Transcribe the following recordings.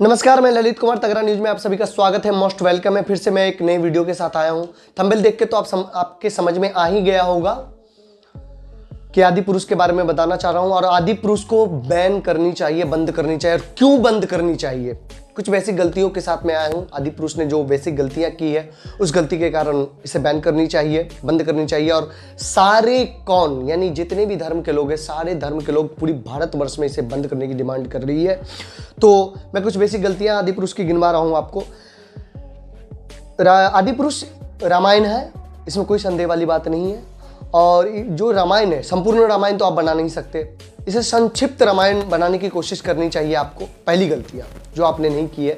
नमस्कार, मैं ललित कुमार तगड़ा न्यूज में आप सभी का स्वागत है। मोस्ट वेलकम है। फिर से मैं एक नई वीडियो के साथ आया हूं। थंबनेल देख के तो आपके समझ में आ ही गया होगा कि आदि पुरुष के बारे में बताना चाह रहा हूं और आदि पुरुष को बैन करनी चाहिए, बंद करनी चाहिए। और क्यों बंद करनी चाहिए? कुछ बेसिक गलतियों के साथ मैं आया हूं। आदि पुरुष ने जो बेसिक गलतियां की है उस गलती के कारण इसे बैन करनी चाहिए, बंद करनी चाहिए। और सारे कौन यानी जितने भी धर्म के लोग हैं, सारे धर्म के लोग पूरी भारतवर्ष में इसे बंद करने की डिमांड कर रही है। तो मैं कुछ बेसिक गलतियां आदि पुरुष की गिनवा रहा हूं आपको। आदि पुरुष रामायण है, इसमें कोई संदेह वाली बात नहीं है। और जो रामायण है, संपूर्ण रामायण तो आप बना नहीं सकते, इसे संक्षिप्त रामायण बनाने की कोशिश करनी चाहिए आपको। पहली गलतियां जो आपने नहीं की है,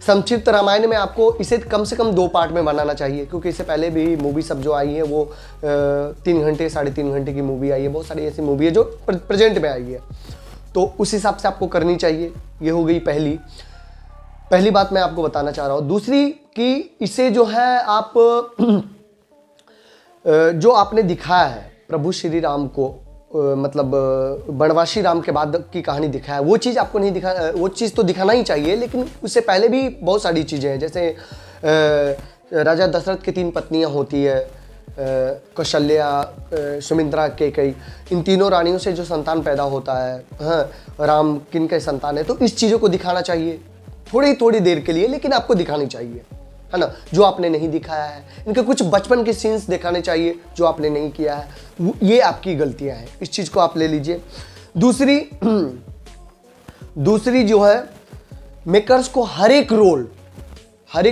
संक्षिप्त रामायण में आपको इसे कम से कम 2 पार्ट में बनाना चाहिए, क्योंकि इससे पहले भी मूवी सब जो आई है वो 3 घंटे 3.5 घंटे की मूवी आई है। बहुत सारी ऐसी मूवी है जो प्रेजेंट में आई है, तो उस हिसाब से आपको करनी चाहिए। ये हो गई पहली बात मैं आपको बताना चाह रहा हूँ। दूसरी कि इसे जो है आप जो आपने दिखाया है प्रभु श्री राम को, मतलब वनवासी राम के बाद की कहानी दिखाया, वो चीज़ आपको नहीं दिखा, वो चीज़ तो दिखाना ही चाहिए। लेकिन उससे पहले भी बहुत सारी चीज़ें हैं, जैसे राजा दशरथ की 3 पत्नियां होती है, कौशल्या, सुमित्रा, कैकेयी, इन तीनों रानियों से जो संतान पैदा होता है, हाँ, राम किन के संतान है, तो इस चीज़ों को दिखाना चाहिए थोड़ी देर के लिए, लेकिन आपको दिखानी चाहिए, है ना, जो आपने नहीं दिखाया है। इनके कुछ बचपन के सीन्स दिखाने चाहिए जो आपने नहीं किया है। ये आपकी गलतियां हैं, इस चीज़ को आप ले लीजिए। दूसरी जो है, मेकर्स को हर एक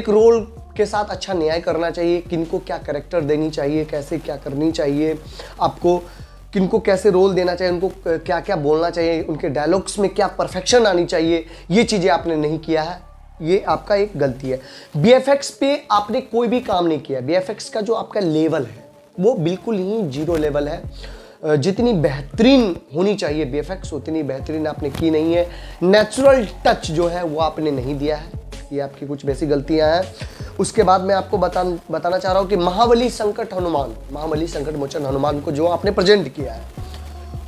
रोल के साथ अच्छा न्याय करना चाहिए। किनको क्या कैरेक्टर देनी चाहिए, कैसे क्या करनी चाहिए, आपको किनको कैसे रोल देना चाहिए, उनको क्या क्या बोलना चाहिए, उनके डायलॉग्स में क्या परफेक्शन आनी चाहिए, ये चीज़ें आपने नहीं किया है। ये आपका एक गलती है। बीएफएक्स पे आपने कोई भी काम नहीं किया। बीएफएक्स का जो आपका लेवल है वो बिल्कुल ही 0 लेवल है। जितनी बेहतरीन होनी चाहिए बीएफएक्स, उतनी बेहतरीन आपने की नहीं है। नेचुरल टच जो है वो आपने नहीं दिया है। ये आपकी कुछ बेसिक गलतियां हैं। उसके बाद मैं आपको बताना चाह रहा हूँ कि महाबली संकट मोचन हनुमान को जो आपने प्रेजेंट किया है,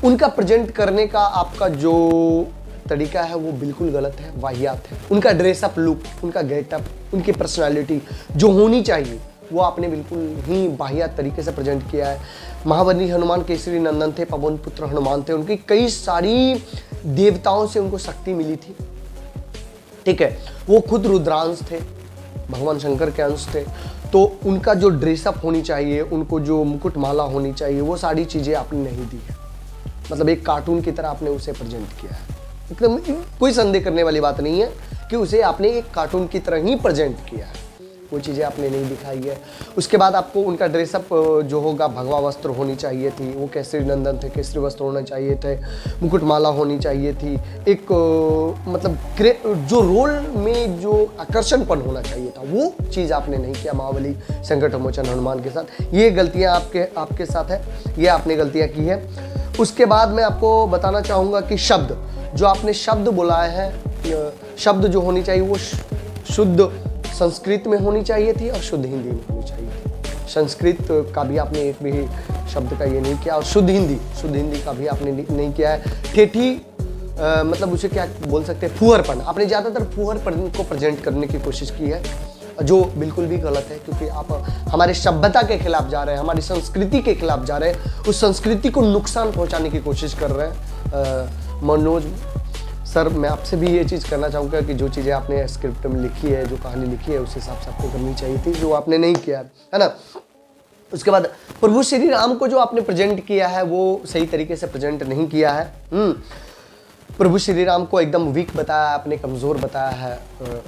उनका प्रेजेंट करने का आपका जो तरीका है वो बिल्कुल गलत है, वाहियात है। उनका ड्रेसअप लुक, उनका गेटअप, उनकी पर्सनालिटी जो होनी चाहिए वो आपने बिल्कुल ही वाहियात तरीके से प्रेजेंट किया है। महाबली हनुमान केसरी नंदन थे, पवन पुत्र हनुमान थे, उनकी कई सारी देवताओं से उनको शक्ति मिली थी, ठीक है, वो खुद रुद्रांश थे, भगवान शंकर के अंश थे। तो उनका जो ड्रेसअप होनी चाहिए, उनको जो मुकुट माला होनी चाहिए, वो सारी चीज़ें आपने नहीं दी है। मतलब एक कार्टून की तरह आपने उसे प्रेजेंट किया है। एकदम कोई संदेह करने वाली बात नहीं है कि उसे आपने एक कार्टून की तरह ही प्रेजेंट किया है, वो चीज़ें आपने नहीं दिखाई है। उसके बाद आपको उनका ड्रेसअप जो होगा, भगवा वस्त्र होनी चाहिए थी, वो केसरी नंदन थे, केसरी वस्त्र होना चाहिए थे, मुकुटमाला होनी चाहिए थी, एक मतलब जो रोल में जो आकर्षणपन होना चाहिए था, वो चीज़ आपने नहीं किया महाबली संकट मोचन हनुमान के साथ। ये गलतियाँ आपके साथ है, ये आपने गलतियाँ की है। उसके बाद मैं आपको बताना चाहूँगा कि शब्द जो आपने शब्द बुलाए हैं, शब्द जो होनी चाहिए वो शुद्ध संस्कृत में होनी चाहिए थी और शुद्ध हिंदी में होनी चाहिए थी। संस्कृत का भी आपने एक भी शब्द का ये नहीं किया, और शुद्ध हिंदी का भी आपने नहीं किया है। ठेठी मतलब उसे क्या बोल सकते हैं, फुहरपन, आपने ज़्यादातर फुहरपन को प्रेजेंट करने की कोशिश की है, जो बिल्कुल भी गलत है, क्योंकि आप हमारे सभ्यता के खिलाफ जा रहे हैं, हमारी संस्कृति के खिलाफ जा रहे हैं, उस संस्कृति को नुकसान पहुंचाने की कोशिश कर रहे हैं। मनोज सर, मैं आपसे भी ये चीज़ करना चाहूँगा कि जो चीज़ें आपने स्क्रिप्ट में लिखी है, जो कहानी लिखी है, उस हिसाब से आपको करनी चाहिए थी, जो आपने नहीं किया है ना। उसके बाद प्रभु श्री राम को जो आपने प्रेजेंट किया है वो सही तरीके से प्रेजेंट नहीं किया है। प्रभु श्री राम को एकदम वीक बताया, आपने कमज़ोर बताया है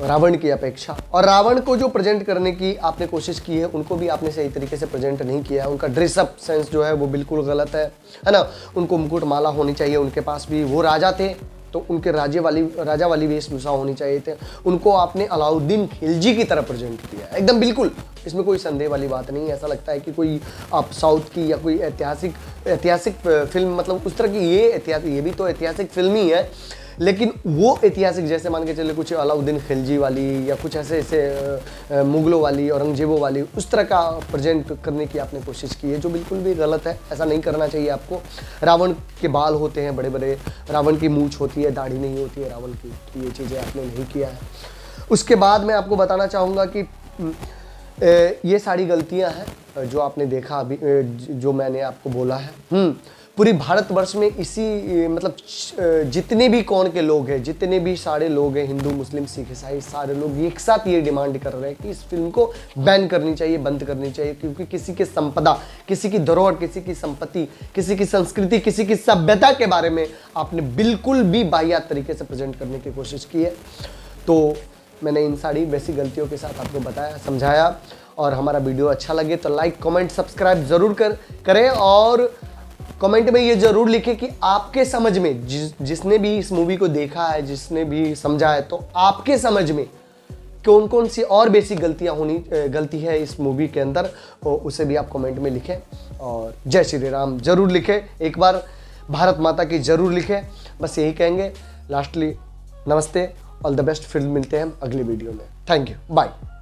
रावण की अपेक्षा। और रावण को जो प्रेजेंट करने की आपने कोशिश की है, उनको भी आपने सही तरीके से प्रेजेंट नहीं किया है। उनका ड्रेसअप सेंस जो है वो बिल्कुल गलत है ना। उनको मुकुट माला होनी चाहिए, उनके पास भी, वो राजा थे तो उनके राजा वाली वेशभूषा होनी चाहिए थे। उनको आपने अलाउद्दीन खिलजी की तरह प्रेजेंट किया एकदम बिल्कुल, इसमें कोई संदेह वाली बात नहीं है। ऐसा लगता है कि कोई आप साउथ की या कोई ऐतिहासिक फिल्म, मतलब उस तरह की ये भी तो ऐतिहासिक फिल्म ही है, लेकिन वो ऐतिहासिक, जैसे मान के चले कुछ अलाउद्दीन खिलजी वाली या कुछ ऐसे ऐसे मुगलों वाली, औरंगजेबों वाली, उस तरह का प्रेजेंट करने की आपने कोशिश की है, जो बिल्कुल भी गलत है। ऐसा नहीं करना चाहिए आपको। रावण के बाल होते हैं बड़े बड़े, रावण की मूंछ होती है, दाढ़ी नहीं होती है रावण की, तो ये चीज़ें आपने नहीं किया है। उसके बाद मैं आपको बताना चाहूँगा कि ये सारी गलतियां हैं जो आपने देखा अभी, जो मैंने आपको बोला है। पूरी भारतवर्ष में इसी मतलब जितने भी कौन के लोग हैं, जितने भी सारे लोग हैं, हिंदू मुस्लिम सिख ईसाई, सारे लोग एक साथ ये डिमांड कर रहे हैं कि इस फिल्म को बैन करनी चाहिए, बंद करनी चाहिए, क्योंकि किसी की संपदा, किसी की धरोहर, किसी की संपत्ति, किसी की संस्कृति, किसी की सभ्यता के बारे में आपने बिल्कुल भी बाहियात तरीके से प्रेजेंट करने की कोशिश की है। तो मैंने इन सारी बेसिक गलतियों के साथ आपको बताया, समझाया। और हमारा वीडियो अच्छा लगे तो लाइक कमेंट सब्सक्राइब ज़रूर करें, और कमेंट में ये ज़रूर लिखें कि आपके समझ में, जिसने भी इस मूवी को देखा है, जिसने भी समझा है, तो आपके समझ में कौन कौन सी और बेसिक गलती है इस मूवी के अंदर, उसे भी आप कमेंट में लिखें। और जय श्री राम ज़रूर लिखें, एक बार भारत माता की ज़रूर लिखें। बस यही कहेंगे। लास्टली नमस्ते, ऑल द बेस्ट। फिर मिलते हैं अगली वीडियो में। Thank you, bye.